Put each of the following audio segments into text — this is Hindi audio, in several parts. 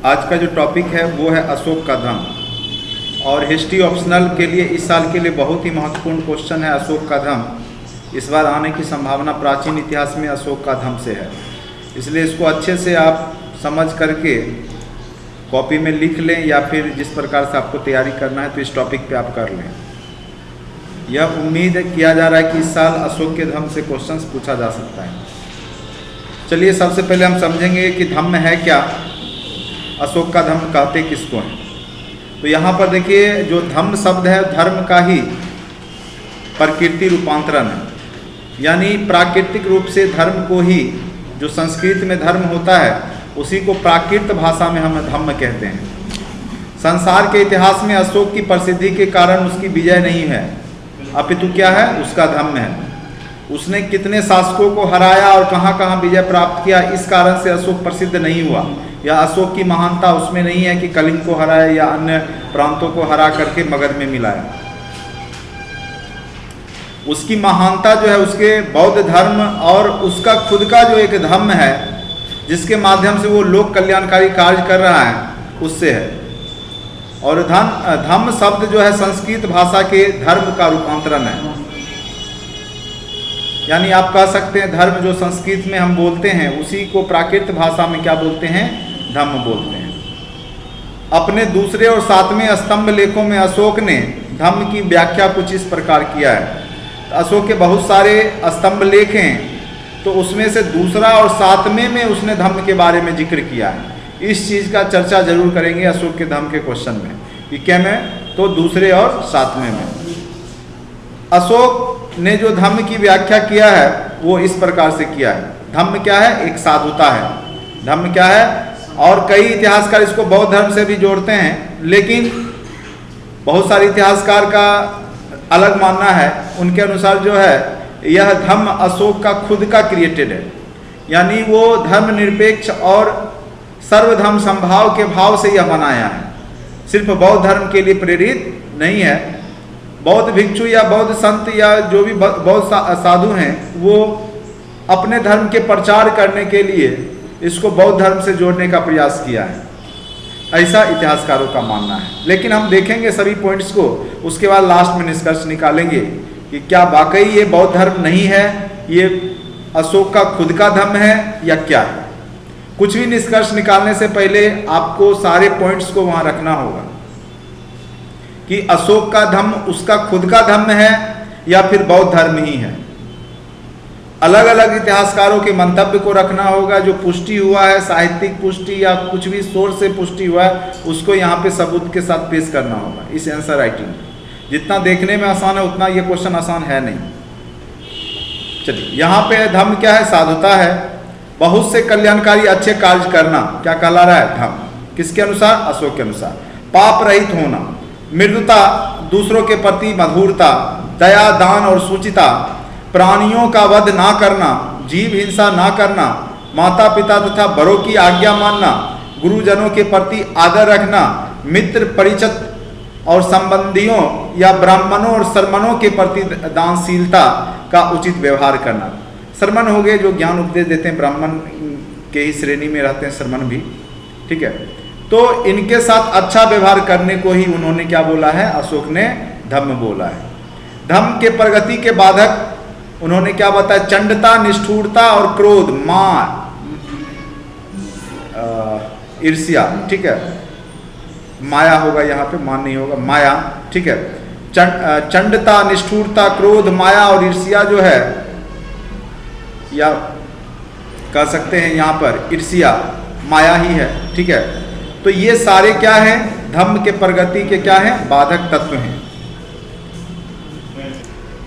आज का जो टॉपिक है वो है अशोक का धम्म, और हिस्ट्री ऑप्शनल के लिए इस साल के लिए बहुत ही महत्वपूर्ण क्वेश्चन है अशोक का धम्म। इस बार आने की संभावना प्राचीन इतिहास में अशोक का धम्म से है, इसलिए इसको अच्छे से आप समझ करके कॉपी में लिख लें या फिर जिस प्रकार से आपको तैयारी करना है तो इस टॉपिक पे आप कर लें। यह उम्मीद किया जा रहा है कि इस साल अशोक के धम्म से क्वेश्चंस पूछा जा सकता है। चलिए सबसे पहले हम समझेंगे कि धम्म है क्या, अशोक का धम्म कहते किसको हैं। तो यहाँ पर देखिए जो धम्म शब्द है धर्म का ही प्रकृति रूपांतरण है, यानी प्राकृतिक रूप से धर्म को ही, जो संस्कृत में धर्म होता है उसी को प्राकृत भाषा में हम धम्म कहते हैं। संसार के इतिहास में अशोक की प्रसिद्धि के कारण उसकी विजय नहीं है, अपितु क्या है, उसका धम्म है। उसने कितने शासकों को हराया और कहाँ कहाँ विजय प्राप्त किया, इस कारण से अशोक प्रसिद्ध नहीं हुआ। या अशोक की महानता उसमें नहीं है कि कलिंग को हराया या अन्य प्रांतों को हरा करके मगध में मिलाया। उसकी महानता जो है उसके बौद्ध धर्म और उसका खुद का जो एक धम्म है जिसके माध्यम से वो लोक कल्याणकारी कार्य कर रहा है, उससे है। और धम्म शब्द जो है संस्कृत भाषा के धर्म का रूपांतरण है, यानी आप कह सकते हैं धर्म जो संस्कृत में हम बोलते हैं उसी को प्राकृत भाषा में क्या बोलते हैं, धम्म बोलते हैं। अपने दूसरे और 7वें स्तंभ लेखों में अशोक ने धम्म की व्याख्या कुछ इस प्रकार किया है। अशोक के बहुत सारे स्तंभ लेख हैं, तो उसमें से दूसरा और 7वें में उसने धम्म के बारे में जिक्र किया है। इस चीज़ का चर्चा जरूर करेंगे अशोक के धम्म के क्वेश्चन में, कि क्या में, तो दूसरे और 7वें में। अशोक ने जो धम्म की व्याख्या किया है वो इस प्रकार से किया है। धम्म क्या है, एक साधुता है। धम्म क्या है, और कई इतिहासकार इसको बौद्ध धर्म से भी जोड़ते हैं, लेकिन बहुत सारे इतिहासकार का अलग मानना है। उनके अनुसार जो है यह धम्म अशोक का खुद का क्रिएटेड है, यानी वो धर्मनिरपेक्ष और सर्वधर्म संभाव के भाव से यह बनाया है, सिर्फ बौद्ध धर्म के लिए प्रेरित नहीं है। बौद्ध भिक्षु या बौद्ध संत या जो भी बौद्ध साधु हैं वो अपने धर्म के प्रचार करने के लिए इसको बौद्ध धर्म से जोड़ने का प्रयास किया है, ऐसा इतिहासकारों का मानना है। लेकिन हम देखेंगे सभी पॉइंट्स को, उसके बाद लास्ट में निष्कर्ष निकालेंगे कि क्या वाकई ये बौद्ध धर्म नहीं है, ये अशोक का खुद का धर्म है या क्या है। कुछ भी निष्कर्ष निकालने से पहले आपको सारे पॉइंट्स को वहां रखना होगा कि अशोक का धम्म उसका खुद का धम्म है या फिर बौद्ध धर्म ही है। अलग अलग इतिहासकारों के मंतव्य को रखना होगा, जो पुष्टि हुआ है, साहित्यिक पुष्टि या कुछ भी सोर्स से पुष्टि हुआ है, उसको यहाँ पे सबूत के साथ पेश करना होगा इस आंसर राइटिंग। जितना देखने में आसान है उतना ये क्वेश्चन आसान है नहीं। चलिए यहाँ पे धम्म क्या है, साधुता है, बहुत से कल्याणकारी अच्छे कार्य करना, क्या कहला रहा है, धम्म। किसके अनुसार, अशोक के अनुसार। पाप रहित होना, मृदुता, दूसरों के प्रति मधुरता, दया, दान और सुचिता, प्राणियों का वध ना करना, जीव हिंसा ना करना, माता पिता तथा बड़ों की आज्ञा मानना, गुरुजनों के प्रति आदर रखना, मित्र परिचित और संबंधियों या ब्राह्मणों और शर्मनों के प्रति दानशीलता का उचित व्यवहार करना। शर्मन हो गए जो ज्ञान उपदेश देते हैं, ब्राह्मण के ही श्रेणी में रहते हैं शर्मन भी, ठीक है। तो इनके साथ अच्छा व्यवहार करने को ही उन्होंने क्या बोला है, अशोक ने धम्म बोला है। धम्म के प्रगति के बाधक उन्होंने क्या बताया, चंडता, निष्ठुरता और क्रोध, मान, ईर्ष्या, ठीक है, माया होगा यहाँ पे, मान नहीं होगा, माया, ठीक है। चंडता, निष्ठुरता, क्रोध, माया और ईर्ष्या जो है, या कह सकते हैं यहाँ पर ईर्ष्या माया ही है, ठीक है। तो ये सारे क्या हैं, धम्म के प्रगति के क्या हैं, बाधक तत्व हैं।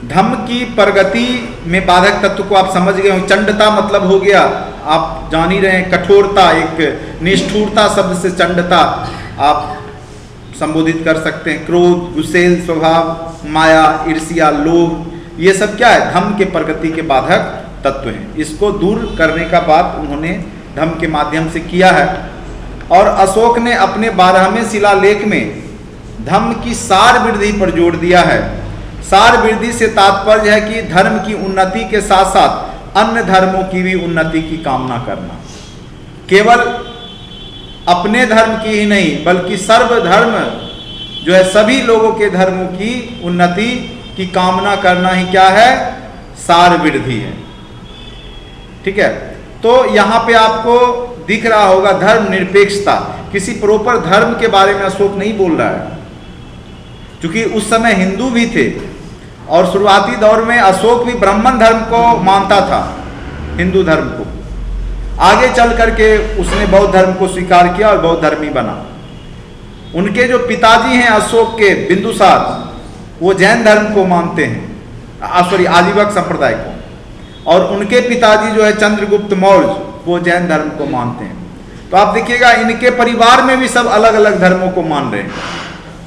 धम्म की प्रगति में बाधक तत्व को आप समझ गए हो। चंडता मतलब हो गया, आप जान ही रहे हैं, कठोरता, एक निष्ठुरता शब्द से चंडता आप संबोधित कर सकते हैं। क्रोध, गुस्सेल स्वभाव, माया, ईर्ष्या, लोभ, ये सब क्या है, धम्म के प्रगति के बाधक तत्व हैं। इसको दूर करने का बात उन्होंने धम्म के माध्यम से किया है। और अशोक ने अपने 12वें शिलालेख में धम्म की सार वृद्धि पर जोर दिया है। सार वृद्धि से तात्पर्य है कि धर्म की उन्नति के साथ साथ अन्य धर्मों की भी उन्नति की कामना करना। केवल अपने धर्म की ही नहीं बल्कि सर्वधर्म जो है सभी लोगों के धर्मों की उन्नति की कामना करना ही क्या है, सार वृद्धि है। ठीक है, तो यहां पे आपको दिख रहा होगा धर्म निरपेक्षता, किसी प्रॉपर धर्म के बारे में अशोक नहीं बोल रहा है, क्योंकि उस समय हिंदू भी थे और शुरुआती दौर में अशोक भी ब्राह्मण धर्म को मानता था, हिंदू धर्म को। आगे चल करके उसने बौद्ध धर्म को स्वीकार किया और बौद्ध धर्मी बना। उनके जो पिताजी हैं अशोक के, बिंदुसार, वो जैन धर्म को मानते हैं, सॉरी आजीवक संप्रदाय को, और उनके पिताजी जो है चंद्रगुप्त मौर्य, वो जैन धर्म को मानते हैं। तो आप देखिएगा इनके परिवार में भी सब अलग अलग धर्मों को मान रहे हैं।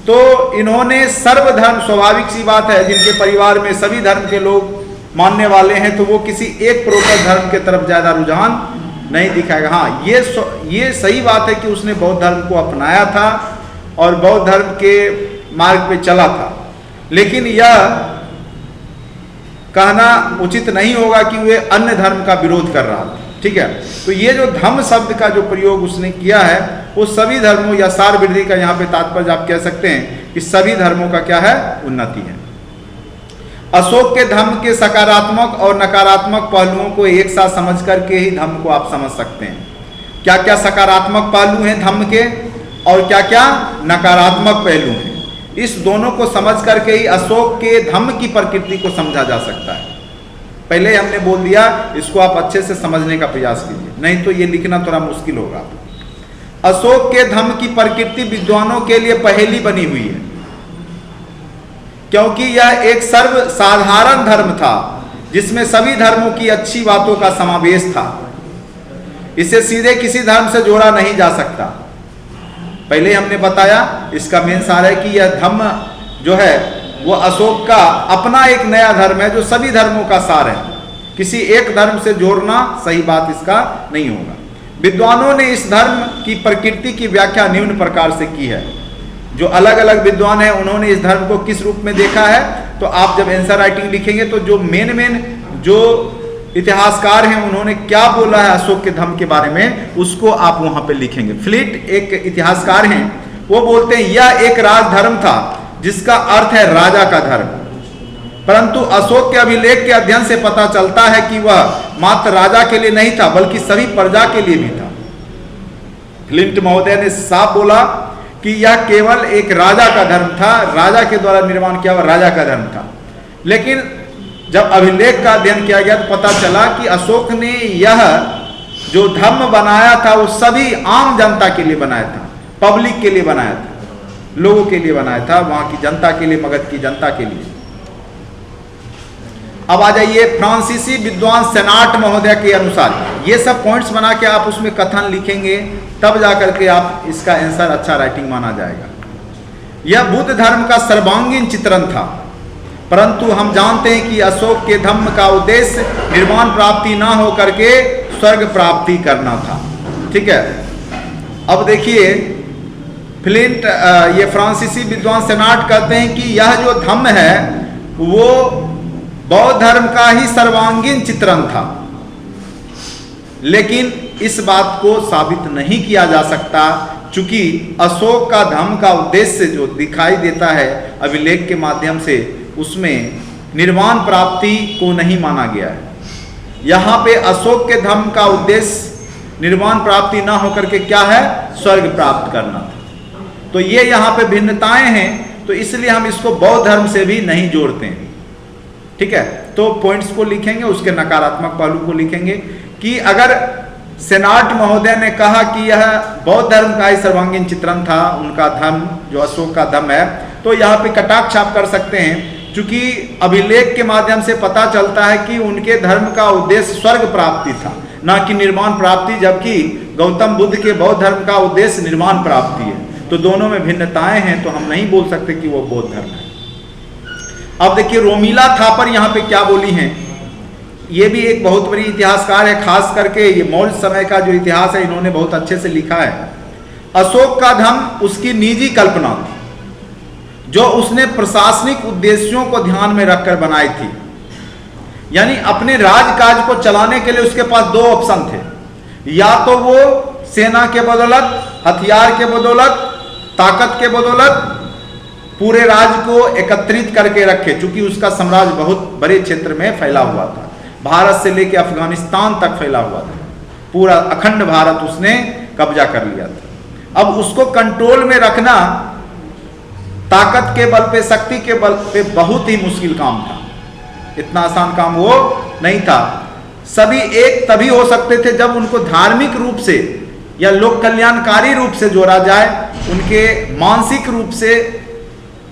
तो इन्होंने सर्वधर्म, स्वाभाविक सी बात है, जिनके परिवार में सभी धर्म के लोग मानने वाले हैं तो वो किसी एक प्रॉपर धर्म के तरफ ज्यादा रुझान नहीं दिखाएगा। हाँ, ये सही बात है कि उसने बौद्ध धर्म को अपनाया था और बौद्ध धर्म के मार्ग पे चला था, लेकिन यह कहना उचित नहीं होगा कि वे अन्य धर्म का विरोध कर रहा था। ठीक है, तो ये जो धम्म शब्द का जो प्रयोग उसने किया है वो सभी धर्मों या सार वृद्धि का यहाँ पे तात्पर्य आप कह सकते हैं कि सभी धर्मों का क्या है, उन्नति है। अशोक के धम्म के सकारात्मक और नकारात्मक पहलुओं को एक साथ समझ करके ही धम्म को आप समझ सकते हैं। क्या क्या सकारात्मक पहलू हैं धम्म के और क्या क्या नकारात्मक पहलू हैं, इस दोनों को समझ करके ही अशोक के धम्म की प्रकृति को समझा जा सकता है। पहले हमने बोल दिया, इसको आप अच्छे से समझने का प्रयास कीजिए, नहीं तो ये लिखना थोड़ा मुश्किल होगा। अशोक के धम्म की प्रकृति विद्वानों के लिए पहेली बनी हुई है, क्योंकि यह एक सर्वसाधारण धर्म था जिसमें सभी धर्मों की अच्छी बातों का समावेश था। इसे सीधे किसी धर्म से जोड़ा नहीं जा सकता। पहले हमने बताया, इसका मेन सार है कि यह धम्म जो है वो अशोक का अपना एक नया धर्म है जो सभी धर्मों का सार है। किसी एक धर्म से जोड़ना सही बात इसका नहीं होगा। विद्वानों ने इस धर्म की प्रकृति की व्याख्या निम्न प्रकार से की है। जो अलग अलग विद्वान हैं उन्होंने इस धर्म को किस रूप में देखा है, तो आप जब आंसर राइटिंग लिखेंगे तो जो मेन जो इतिहासकार हैं उन्होंने क्या बोला है अशोक के धम्म के बारे में, उसको आप वहां पे लिखेंगे। फ्लिट एक इतिहासकार हैं, वो बोलते हैं यह एक राजधर्म था जिसका अर्थ है राजा का धर्म, परंतु अशोक के अभिलेख के अध्ययन से पता चलता है कि वह मात्र राजा के लिए नहीं था बल्कि सभी प्रजा के लिए भी था। फ्लिंट महोदय ने साफ बोला कि यह केवल एक राजा का धर्म था, राजा के द्वारा निर्माण किया हुआ राजा का धर्म था। लेकिन जब अभिलेख का अध्ययन किया गया तो पता चला कि अशोक ने यह जो धर्म बनाया था वो सभी आम जनता के लिए बनाया था, पब्लिक के लिए बनाया था, लोगों के लिए बनाया था, वहां की जनता के लिए, मगध की जनता के लिए। अब आ जाइए फ्रांसीसी विद्वान सेनाट महोदय के अनुसार, ये सब पॉइंट्स बना के आप उसमें कथन लिखेंगे तब जाकर के आप इसका आंसर अच्छा राइटिंग माना जाएगा। यह बुद्ध धर्म का सर्वांगीण चित्रण था, परंतु हम जानते हैं कि अशोक के धम्म का उद्देश्य निर्वाण प्राप्ति ना हो करके स्वर्ग प्राप्ति करना था। ठीक है, अब देखिए फ्लिंट ये फ्रांसीसी विद्वान सेनाट कहते हैं कि यह जो धम्म है वो बौद्ध धर्म का ही सर्वांगीण चित्रण था, लेकिन इस बात को साबित नहीं किया जा सकता चूंकि अशोक का धम्म का उद्देश्य जो दिखाई देता है अभिलेख के माध्यम से, उसमें निर्वाण प्राप्ति को नहीं माना गया है। यहाँ पे अशोक के धम्म का उद्देश्य निर्वाण प्राप्ति ना होकर के क्या है, स्वर्ग प्राप्त करना था। तो ये यहाँ पे भिन्नताएं हैं, तो इसलिए हम इसको बौद्ध धर्म से भी नहीं जोड़ते हैं। ठीक है, तो पॉइंट्स को लिखेंगे, उसके नकारात्मक पहलू को लिखेंगे कि अगर सेनाट महोदय ने कहा कि यह बौद्ध धर्म का ही सर्वांगीण चित्रण था, उनका धर्म जो अशोक का धर्म है, तो यहाँ पे कटाक्ष आप कर सकते हैं क्योंकि अभिलेख के माध्यम से पता चलता है कि उनके धर्म का उद्देश्य स्वर्ग प्राप्ति था, ना कि निर्वाण प्राप्ति, जबकि गौतम बुद्ध के बौद्ध धर्म का उद्देश्य निर्वाण प्राप्ति है। तो दोनों में भिन्नताएं हैं, तो हम नहीं बोल सकते कि वो बौद्ध धर्म है। अब देखिए रोमिला थापर यहाँ पे क्या बोली हैं, ये भी एक बहुत बड़ी इतिहासकार है, खास करके ये मौर्य समय का जो इतिहास है इन्होंने बहुत अच्छे से लिखा है। अशोक का धर्म उसकी निजी कल्पना थी जो उसने प्रशासनिक उद्देश्यों को ध्यान में रखकर बनाई थी, यानी अपने राजकाज को चलाने के लिए उसके पास दो ऑप्शन थे, या तो वो सेना के बदौलत, हथियार के बदौलत, ताकत के बदौलत पूरे राज्य को एकत्रित करके रखे, क्योंकि उसका साम्राज्य बहुत बड़े क्षेत्र में फैला हुआ था, भारत से लेकर अफगानिस्तान तक फैला हुआ था, पूरा अखंड भारत उसने कब्जा कर लिया था। अब उसको कंट्रोल में रखना ताकत के बल पे, शक्ति के बल पे बहुत ही मुश्किल काम था, इतना आसान काम वो नहीं था। सभी एक तभी हो सकते थे जब उनको धार्मिक रूप से या लोक कल्याणकारी रूप से जोड़ा जाए, उनके मानसिक रूप से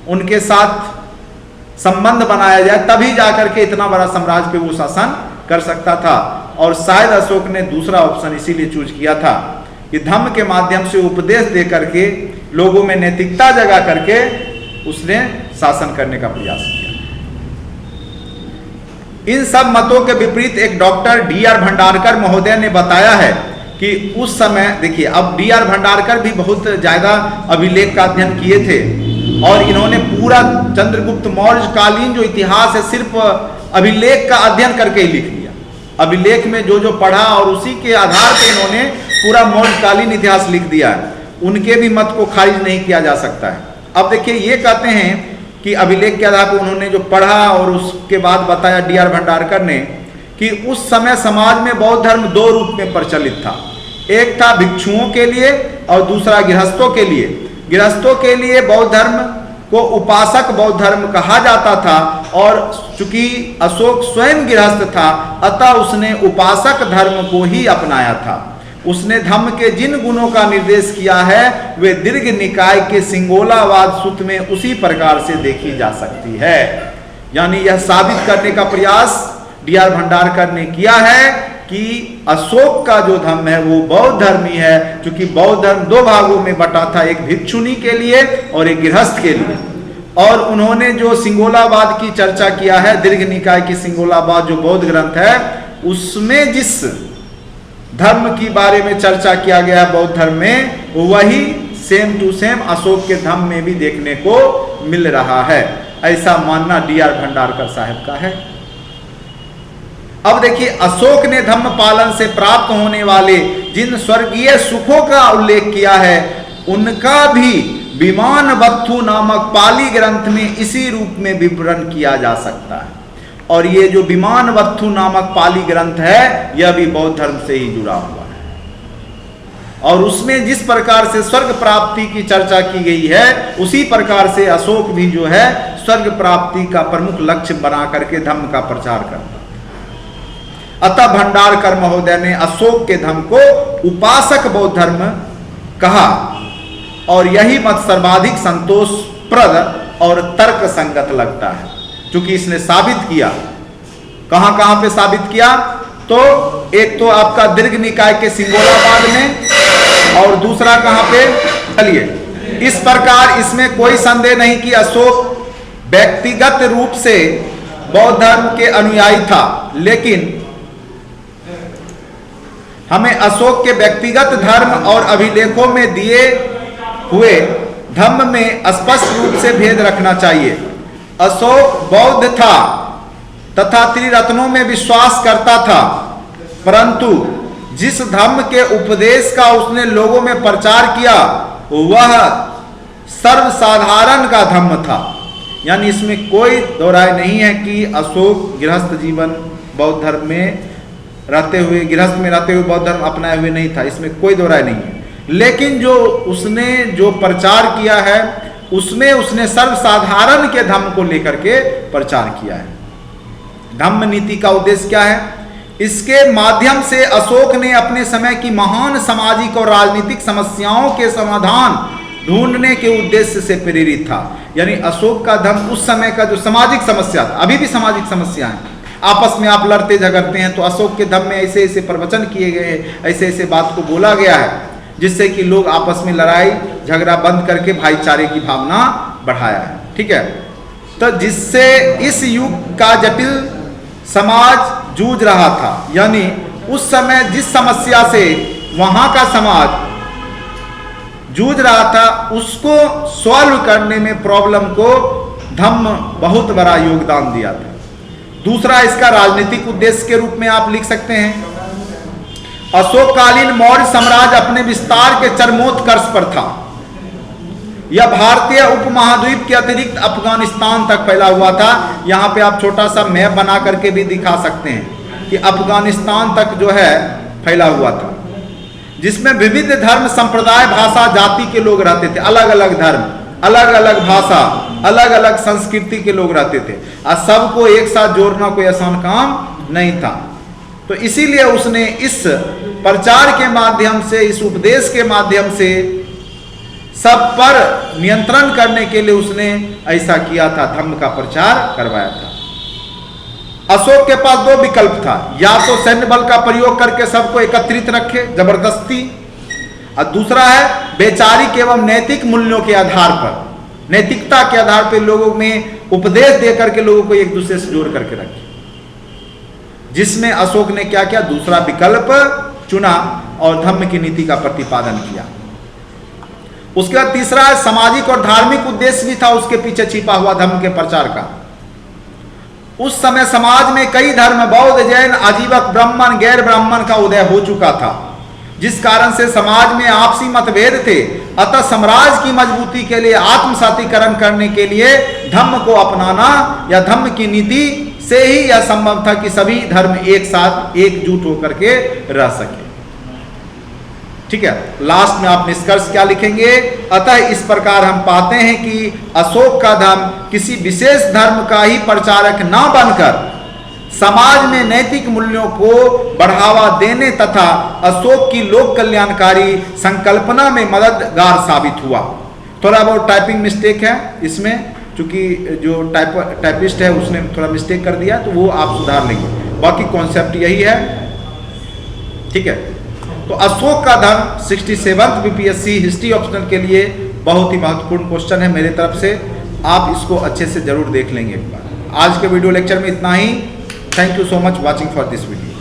उनके साथ संबंध बनाया जाए, तभी जाकर के इतना बड़ा साम्राज्य पे वो शासन कर सकता था। और शायद अशोक ने दूसरा ऑप्शन इसीलिए चूज किया था कि धम्म के माध्यम से उपदेश दे करके, लोगों में नैतिकता जगा करके उसने शासन करने का प्रयास किया। इन सब मतों के विपरीत एक डॉक्टर डी.आर. भंडारकर महोदय ने बताया है कि उस समय, देखिए अब डी.आर. भंडारकर भी बहुत ज्यादा अभिलेख का अध्ययन किए थे और इन्होंने पूरा चंद्रगुप्त मौर्य कालीन जो इतिहास है सिर्फ अभिलेख का अध्ययन करके ही लिख लिया। अभिलेख में जो जो पढ़ा और उसी के आधार पर इन्होंने पूरा मौर्य कालीन इतिहास लिख दिया है। उनके भी मत को खारिज नहीं किया जा सकता है। अब देखिए ये कहते हैं कि अभिलेख के आधार पर उन्होंने जो पढ़ा और उसके बाद बताया डी.आर. भंडारकर ने कि उस समय समाज में बौद्ध धर्म दो रूप में प्रचलित था। एक था भिक्षुओं के लिए और दूसरा गृहस्थों के लिए। गृहस्थों के लिए बौद्ध धर्म को उपासक बौद्ध धर्म कहा जाता था और चूंकि अशोक स्वयं गृहस्थ था, अतः उसने उपासक धर्म को ही अपनाया था। उसने धम्म के जिन गुणों का निर्देश किया है वे दीर्घ निकाय के सिंगोलावाद सूत्र में उसी प्रकार से देखी जा सकती है। यानी यह साबित करने का प्रयास डी.आर. भंडारकर ने किया है कि अशोक का जो धम्म है वो बौद्ध धर्मी है, क्योंकि बौद्ध धर्म दो भागों में बटा था, एक भिक्षुनी के लिए और एक गृहस्थ के लिए। और उन्होंने जो सिंगोलावाद की चर्चा किया है, दीर्घ निकाय की सिंगोलावाद जो बौद्ध ग्रंथ है, उसमें जिस धर्म की बारे में चर्चा किया गया है बौद्ध धर्म में, वही सेम टू सेम अशोक के धम्म में भी देखने को मिल रहा है। ऐसा मानना डी.आर. भंडारकर साहब का है। अब देखिए अशोक ने धम्म पालन से प्राप्त होने वाले जिन स्वर्गीय सुखों का उल्लेख किया है, उनका भी विमान वत्थु नामक पाली ग्रंथ में इसी रूप में विवरण किया जा सकता है। और ये जो विमान वत्थु नामक पाली ग्रंथ है, यह भी बौद्ध धर्म से ही जुड़ा हुआ है। और उसमें जिस प्रकार से स्वर्ग प्राप्ति की चर्चा की गई है, उसी प्रकार से अशोक भी जो है स्वर्ग प्राप्ति का प्रमुख लक्ष्य बना करके धम्म का प्रचार करता। अतः भंडारकर महोदय ने अशोक के धम्म को उपासक बौद्ध धर्म कहा और यही मत सर्वाधिक संतोषप्रद और तर्क संगत लगता है, क्योंकि इसने साबित किया। कहां कहां पे साबित किया? तो एक तो आपका दीर्घ निकाय के सिंगोलावाद में और दूसरा कहां पे, चलिए इस प्रकार इसमें कोई संदेह नहीं कि अशोक व्यक्तिगत रूप से बौद्ध धर्म के अनुयायी था, लेकिन हमें अशोक के व्यक्तिगत धर्म और अभिलेखों में दिए हुए धम्म में स्पष्ट रूप से भेद रखना चाहिए। अशोक बौद्ध था तथा त्रिरत्नों में विश्वास करता था, परंतु जिस धम्म के उपदेश का उसने लोगों में प्रचार किया वह सर्वसाधारण का धम्म था। यानी इसमें कोई दो राय नहीं है कि अशोक गृहस्थ जीवन बौद्ध धर्म में रहते हुए, गृहस्थ में रहते हुए बौद्ध धर्म अपनाए हुए नहीं था, इसमें कोई दो राय नहीं है। लेकिन जो उसने जो प्रचार किया है उसमें उसने सर्वसाधारण के धम्म को लेकर के प्रचार किया है। धम्म नीति का उद्देश्य क्या है? इसके माध्यम से अशोक ने अपने समय की महान सामाजिक और राजनीतिक समस्याओं के समाधान ढूंढने के उद्देश्य से प्रेरित था। यानी अशोक का धम्म उस समय का जो सामाजिक समस्या था, अभी भी सामाजिक समस्या है, आपस में आप लड़ते झगड़ते हैं, तो अशोक के धम्म में ऐसे ऐसे प्रवचन किए गए हैं, ऐसे ऐसे बात को बोला गया है जिससे कि लोग आपस में लड़ाई झगड़ा बंद करके भाईचारे की भावना बढ़ाया है। ठीक है, तो जिससे इस युग का जटिल समाज जूझ रहा था, यानी उस समय जिस समस्या से वहां का समाज जूझ रहा था उसको सॉल्व करने में प्रॉब्लम को धम्म बहुत बड़ा योगदान दिया था। दूसरा इसका राजनीतिक उद्देश्य के रूप में आप लिख सकते हैं। अशोककालीन मौर्य साम्राज्य अपने विस्तार के चरमोत्कर्ष पर था। यह भारतीय उपमहाद्वीप के अतिरिक्त अफगानिस्तान तक फैला हुआ था। यहाँ पे आप छोटा सा मैप बना करके भी दिखा सकते हैं कि अफगानिस्तान तक जो है फैला हुआ था, जिसमें विविध धर्म, संप्रदाय, भाषा, जाति के लोग रहते थे। अलग अलग धर्म, अलग अलग भाषा, अलग अलग संस्कृति के लोग रहते थे और सबको एक साथ जोड़ना कोई आसान काम नहीं था। तो इसीलिए उसने इस प्रचार के माध्यम से, इस उपदेश के माध्यम से सब पर नियंत्रण करने के लिए उसने ऐसा किया था, धम्म का प्रचार करवाया था। अशोक के पास दो विकल्प था, या तो सैन्य बल का प्रयोग करके सबको एकत्रित रखे जबरदस्ती, और दूसरा है वैचारिक एवं नैतिक मूल्यों के आधार पर, नैतिकता के आधार पर लोगों में उपदेश दे करके लोगों को एक दूसरे से जोड़ करके रखे, जिसमें अशोक ने क्या किया, दूसरा विकल्प चुना और धम्म की नीति का प्रतिपादन किया। उसके बाद तीसरा है सामाजिक और धार्मिक उद्देश्य भी था उसके पीछे छिपा हुआ धम्म के प्रचार का। उस समय समाज में कई धर्म, बौद्ध, जैन, आजीवक, ब्राह्मण, गैर ब्राह्मण का उदय हो चुका था, जिस कारण से समाज में आपसी मतभेद थे। अतः साम्राज्य की मजबूती के लिए, आत्मसातीकरण करने के लिए धम्म को अपनाना या धम्म की नीति से ही यह संभव था कि सभी धर्म एक साथ एकजुट होकर के रह सके। ठीक है, लास्ट में आप निष्कर्ष क्या लिखेंगे? अतः इस प्रकार हम पाते हैं कि अशोक का धम्म किसी विशेष धर्म का ही प्रचारक न बनकर समाज में नैतिक मूल्यों को बढ़ावा देने तथा अशोक की लोक कल्याणकारी संकल्पना में मददगार साबित हुआ। थोड़ा बहुत टाइपिंग मिस्टेक है इसमें, क्योंकि जो टाइपिस्ट है उसने थोड़ा मिस्टेक कर दिया, तो वो आप सुधार लेंगे, बाकी कॉन्सेप्ट यही है। ठीक है, तो अशोक का धम्म 67th बीपीएससी हिस्ट्री ऑप्शनल के लिए बहुत ही महत्वपूर्ण क्वेश्चन है मेरे तरफ से, आप इसको अच्छे से जरूर देख लेंगे एक बार। आज के वीडियो लेक्चर में इतना ही। Thank you so much watching for this video.